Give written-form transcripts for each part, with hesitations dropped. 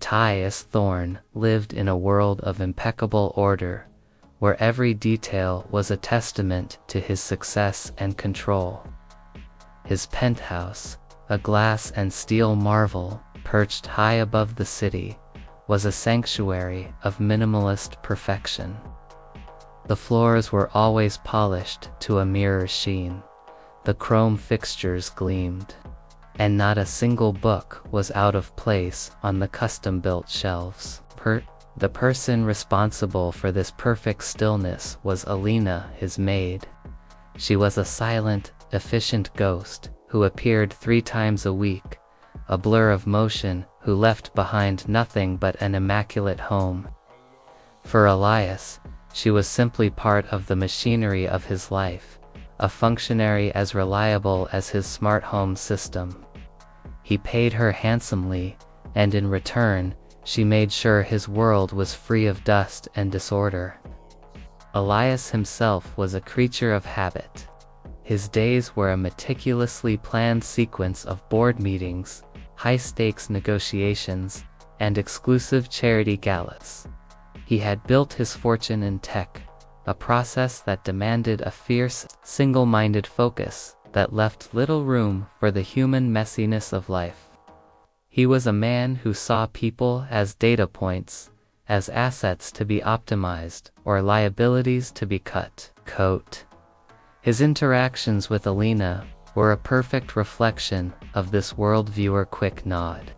Matthias Thorne lived in a world of impeccable order, where every detail was a testament to his success and control. His penthouse, a glass and steel marvel perched high above the city, was a sanctuary of minimalist perfection. The floors were always polished to a mirror sheen, the chrome fixtures gleamed, and not a single book was out of place on the custom-built shelves. The person responsible for this perfect stillness was Alina, his maid. She was a silent, efficient ghost who appeared 3 times a week, a blur of motion who left behind nothing but an immaculate home. For Elias, she was simply part of the machinery of his life, a functionary as reliable as his smart home system. He paid her handsomely, and in return, she made sure his world was free of dust and disorder. Elias himself was a creature of habit. His days were a meticulously planned sequence of board meetings, high-stakes negotiations, and exclusive charity galas. He had built his fortune in tech, a process that demanded a fierce, single-minded focus that left little room for the human messiness of life. He was a man who saw people as data points, as assets to be optimized or liabilities to be cut. His interactions with Alina were a perfect reflection of this worldview. Quick nod,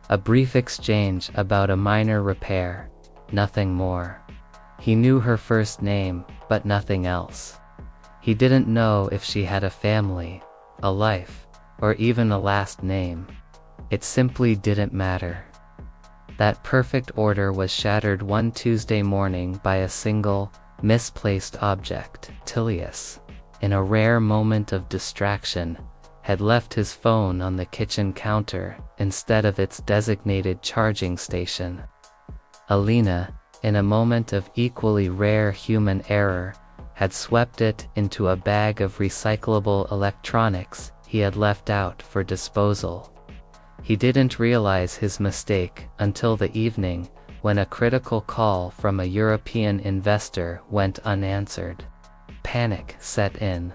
a brief exchange about a minor repair, nothing more. He knew her first name, but nothing else. He didn't know if she had a family, a life, or even a last name. It simply didn't matter. That perfect order was shattered one Tuesday morning by a single, misplaced object. Tilius, in a rare moment of distraction, had left his phone on the kitchen counter instead of its designated charging station. Alina, in a moment of equally rare human error, had swept it into a bag of recyclable electronics he had left out for disposal. He didn't realize his mistake until the evening, when a critical call from a European investor went unanswered. Panic set in.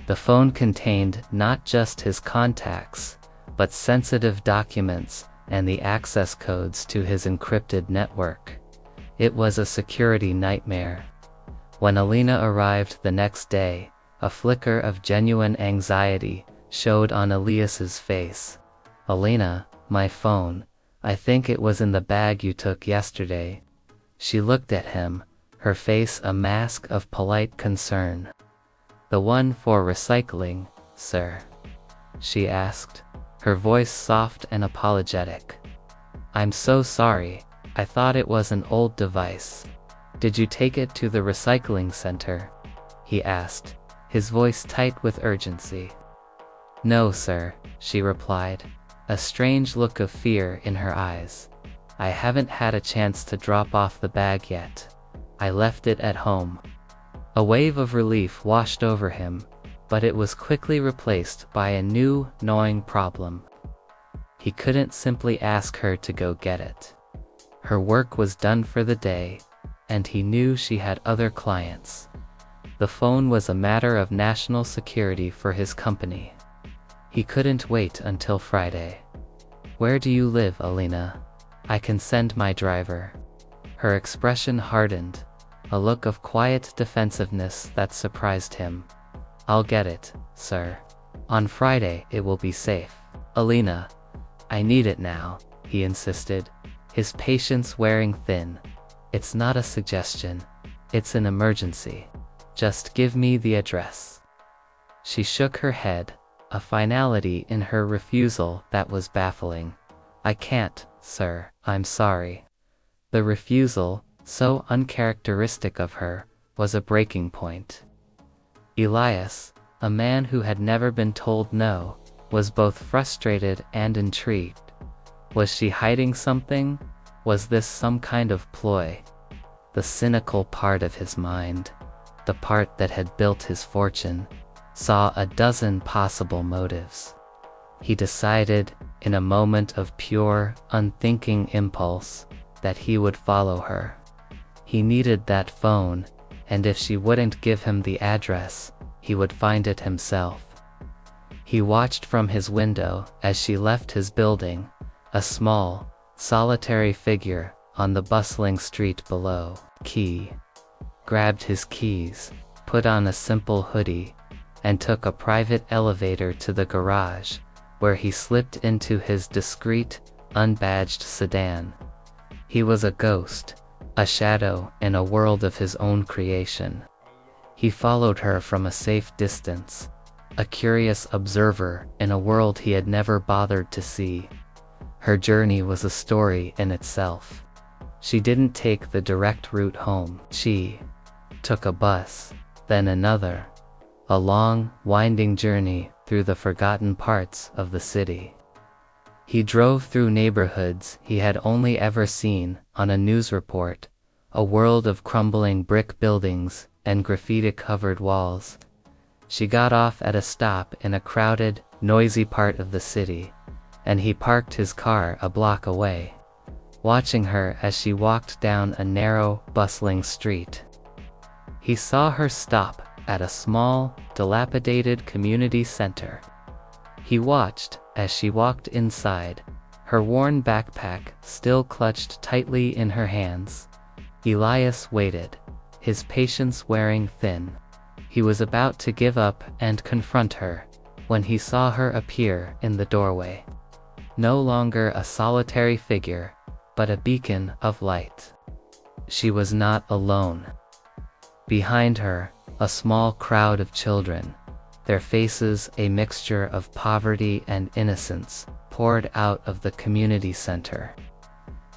The phone contained not just his contacts, but sensitive documents and the access codes to his encrypted network. It was a security nightmare. When Alina arrived the next day, a flicker of genuine anxiety showed on Elias's face. "Alina, my phone. I think it was in the bag you took yesterday." She looked at him, her face a mask of polite concern. "The one for recycling, sir?" she asked, her voice soft and apologetic. "I'm so sorry, I thought it was an old device. Did you take it to the recycling center?" he asked, his voice tight with urgency. "No, sir," she replied, a strange look of fear in her eyes. "I haven't had a chance to drop off the bag yet. I left it at home." A wave of relief washed over him, but it was quickly replaced by a new, gnawing problem. He couldn't simply ask her to go get it. Her work was done for the day, and he knew she had other clients. The phone was a matter of national security for his company. He couldn't wait until Friday. "Where do you live, Alina? I can send my driver." Her expression hardened, a look of quiet defensiveness that surprised him. "I'll get it, sir. On Friday it will be safe." "Alina, I need it now," he insisted, his patience wearing thin. "It's not a suggestion. It's an emergency. Just give me the address." She shook her head, a finality in her refusal that was baffling. "I can't, sir, I'm sorry." The refusal, so uncharacteristic of her, was a breaking point. Elias, a man who had never been told no, was both frustrated and intrigued. Was she hiding something? Was this some kind of ploy? The cynical part of his mind, the part that had built his fortune, saw a dozen possible motives. He decided, in a moment of pure, unthinking impulse, that he would follow her. He needed that phone, and if she wouldn't give him the address, he would find it himself. He watched from his window as she left his building, a small, solitary figure on the bustling street below. Grabbed his keys, put on a simple hoodie, and took a private elevator to the garage, where he slipped into his discreet, unbadged sedan. He was a ghost, a shadow in a world of his own creation. He followed her from a safe distance, a curious observer in a world he had never bothered to see. Her journey was a story in itself. She didn't take the direct route home. She took a bus, then another, a long, winding journey through the forgotten parts of the city. He drove through neighborhoods he had only ever seen on a news report, a world of crumbling brick buildings and graffiti-covered walls. She got off at a stop in a crowded, noisy part of the city, and he parked his car a block away, watching her as she walked down a narrow, bustling street. He saw her stop at a small, dilapidated community center. He watched as she walked inside, her worn backpack still clutched tightly in her hands. Elias waited, his patience wearing thin. He was about to give up and confront her, when he saw her appear in the doorway. No longer a solitary figure, but a beacon of light. She was not alone. Behind her, a small crowd of children, their faces a mixture of poverty and innocence, poured out of the community center.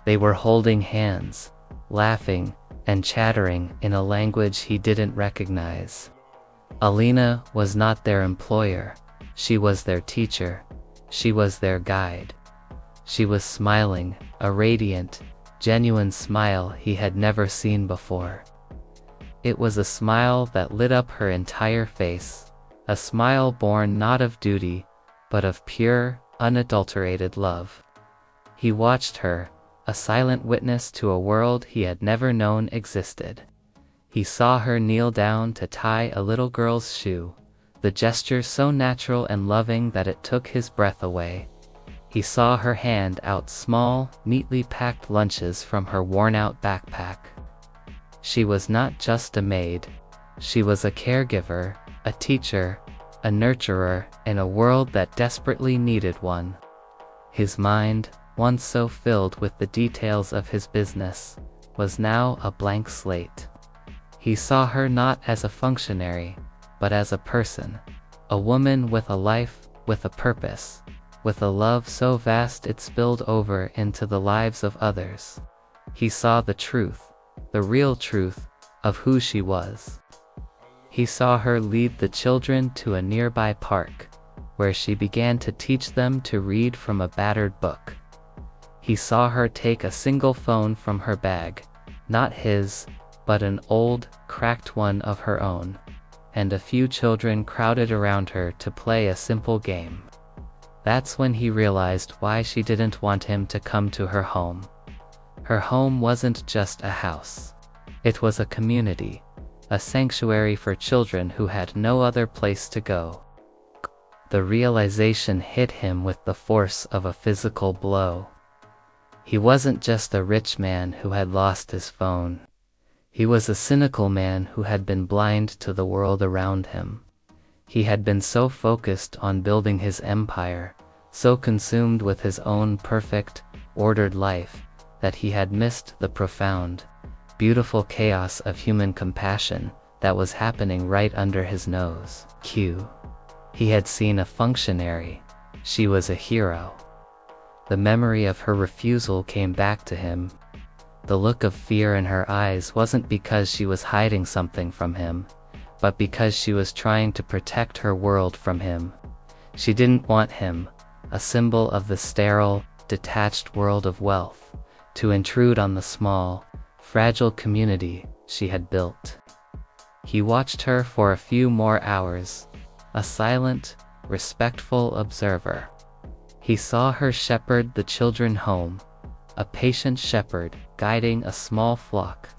They were holding hands, laughing, and chattering in a language he didn't recognize. Alina was not their employer, she was their teacher, she was their guide. She was smiling, a radiant, genuine smile he had never seen before. It was a smile that lit up her entire face, a smile born not of duty, but of pure, unadulterated love. He watched her, a silent witness to a world he had never known existed. He saw her kneel down to tie a little girl's shoe, the gesture so natural and loving that it took his breath away. He saw her hand out small, neatly packed lunches from her worn-out backpack. She was not just a maid. She was a caregiver, a teacher, a nurturer in a world that desperately needed one. His mind, once so filled with the details of his business, was now a blank slate. He saw her not as a functionary, but as a person, a woman with a life, with a purpose, with a love so vast it spilled over into the lives of others. He saw the truth, the real truth, of who she was. He saw her lead the children to a nearby park, where she began to teach them to read from a battered book. He saw her take a single phone from her bag, not his, but an old, cracked one of her own, and a few children crowded around her to play a simple game. That's when he realized why she didn't want him to come to her home. Her home wasn't just a house. It was a community, a sanctuary for children who had no other place to go. The realization hit him with the force of a physical blow. He wasn't just a rich man who had lost his phone. He was a cynical man who had been blind to the world around him. He had been so focused on building his empire, so consumed with his own perfect, ordered life, that he had missed the profound, beautiful chaos of human compassion that was happening right under his nose. He had seen a functionary. She was a hero. The memory of her refusal came back to him. The look of fear in her eyes wasn't because she was hiding something from him, but because she was trying to protect her world from him. She didn't want him, a symbol of the sterile, detached world of wealth, to intrude on the small, fragile community she had built. He watched her for a few more hours, a silent, respectful observer. He saw her shepherd the children home, a patient shepherd guiding a small flock.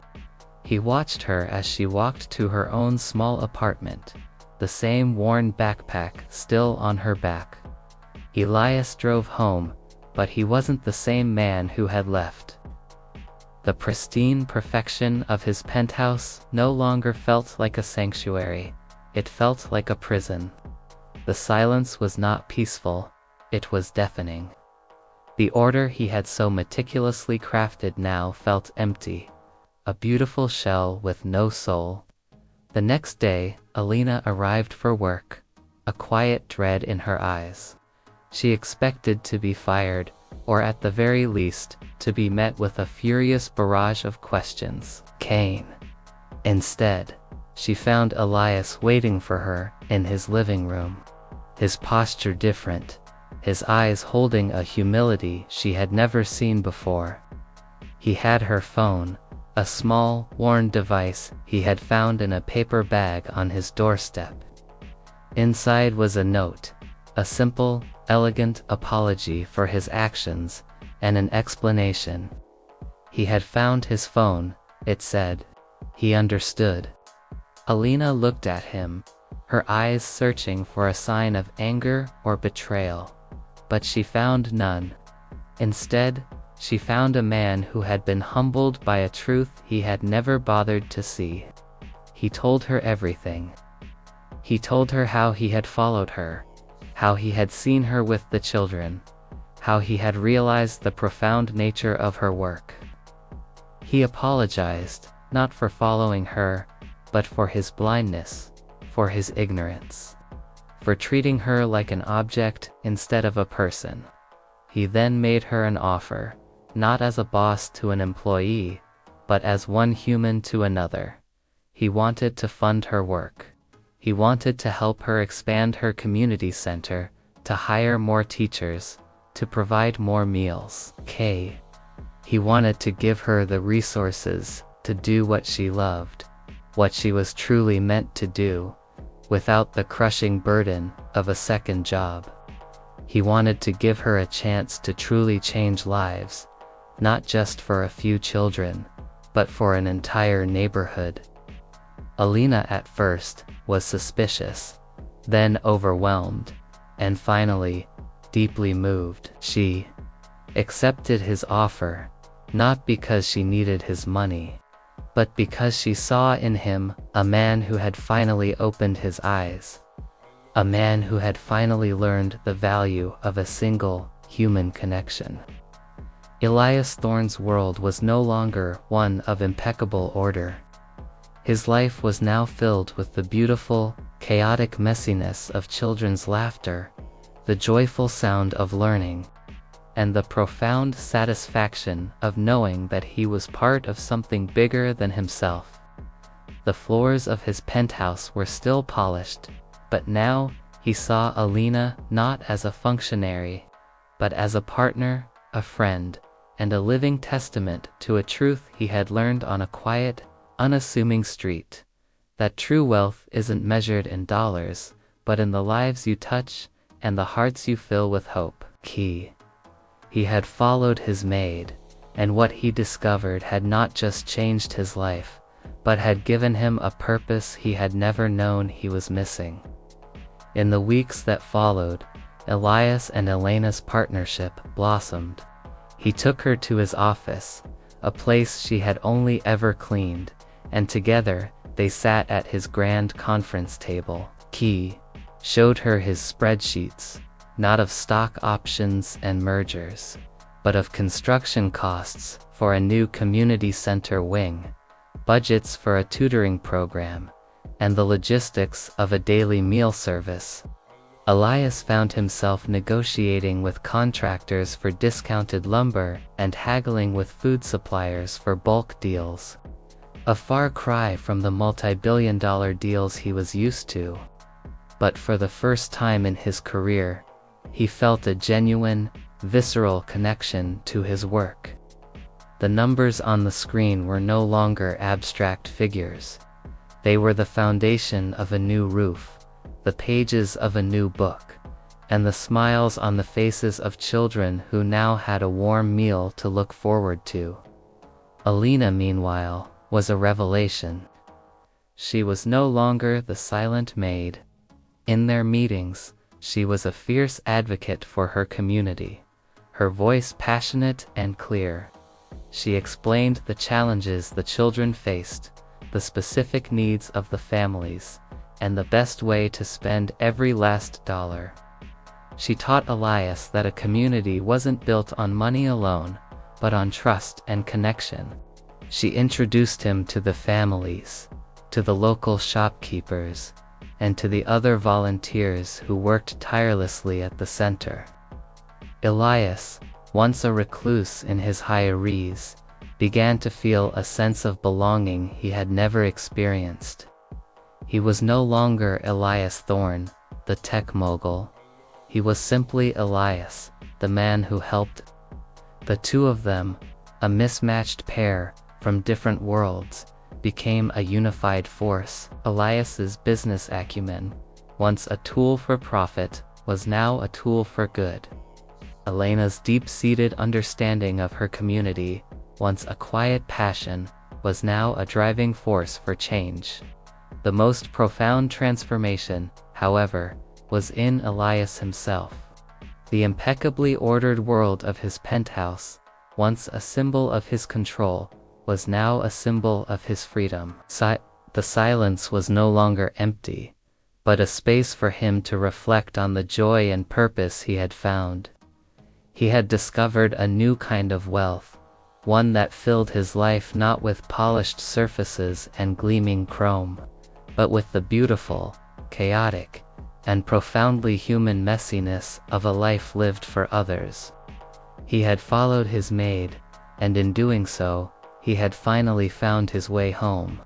He watched her as she walked to her own small apartment, the same worn backpack still on her back. Elias drove home, but he wasn't the same man who had left. The pristine perfection of his penthouse no longer felt like a sanctuary, it felt like a prison. The silence was not peaceful, it was deafening. The order he had so meticulously crafted now felt empty, a beautiful shell with no soul. The next day, Alina arrived for work, a quiet dread in her eyes. She expected to be fired, or at the very least, to be met with a furious barrage of questions. Cain. Instead, she found Elias waiting for her in his living room. His posture different, his eyes holding a humility she had never seen before. He had her phone, a small, worn device he had found in a paper bag on his doorstep. Inside was a note, a simple, elegant apology for his actions, and an explanation. He had found his phone, it said. He understood. Alina looked at him, her eyes searching for a sign of anger or betrayal. But she found none. Instead, she found a man who had been humbled by a truth he had never bothered to see. He told her everything. He told her how he had followed her, how he had seen her with the children, how he had realized the profound nature of her work. He apologized, not for following her, but for his blindness, for his ignorance, for treating her like an object instead of a person. He then made her an offer, not as a boss to an employee, but as one human to another. He wanted to fund her work. He wanted to help her expand her community center, to hire more teachers, to provide more meals. He wanted to give her the resources to do what she loved, what she was truly meant to do, without the crushing burden of a second job. He wanted to give her a chance to truly change lives, not just for a few children, but for an entire neighborhood. Alina at first was suspicious, then overwhelmed, and finally, deeply moved. She accepted his offer, not because she needed his money, but because she saw in him a man who had finally opened his eyes, a man who had finally learned the value of a single, human connection. Elias Thorne's world was no longer one of impeccable order. His life was now filled with the beautiful, chaotic messiness of children's laughter, the joyful sound of learning, and the profound satisfaction of knowing that he was part of something bigger than himself. The floors of his penthouse were still polished, but now he saw Alina not as a functionary, but as a partner, a friend, and a living testament to a truth he had learned on a quiet, unassuming street, that true wealth isn't measured in dollars, but in the lives you touch and the hearts you fill with hope. He had followed his maid, and what he discovered had not just changed his life, but had given him a purpose he had never known he was missing. In the weeks that followed, Elias and Elena's partnership blossomed. He took her to his office, a place she had only ever cleaned, and together they sat at his grand conference table. He showed her his spreadsheets, not of stock options and mergers, but of construction costs for a new community center wing, budgets for a tutoring program, and the logistics of a daily meal service. Elias found himself negotiating with contractors for discounted lumber and haggling with food suppliers for bulk deals. A far cry from the multi-billion-dollar deals he was used to. But for the first time in his career, he felt a genuine, visceral connection to his work. The numbers on the screen were no longer abstract figures. They were the foundation of a new roof, the pages of a new book, and the smiles on the faces of children who now had a warm meal to look forward to. Alina, meanwhile, was a revelation. She was no longer the silent maid. In their meetings, she was a fierce advocate for her community, her voice passionate and clear. She explained the challenges the children faced, the specific needs of the families, and the best way to spend every last dollar. She taught Elias that a community wasn't built on money alone, but on trust and connection. She introduced him to the families, to the local shopkeepers, and to the other volunteers who worked tirelessly at the center. Elias, once a recluse in his heiries, began to feel a sense of belonging he had never experienced. He was no longer Elias Thorne, the tech mogul. He was simply Elias, the man who helped. The two of them, a mismatched pair from different worlds, became a unified force. Elias's business acumen, once a tool for profit, was now a tool for good. Elena's deep-seated understanding of her community, once a quiet passion, was now a driving force for change. The most profound transformation, however, was in Elias himself. The impeccably ordered world of his penthouse, once a symbol of his control, was now a symbol of his freedom. The silence was no longer empty, but a space for him to reflect on the joy and purpose he had found. He had discovered a new kind of wealth, one that filled his life not with polished surfaces and gleaming chrome, but with the beautiful, chaotic, and profoundly human messiness of a life lived for others. He had followed his maid, and in doing so, he had finally found his way home.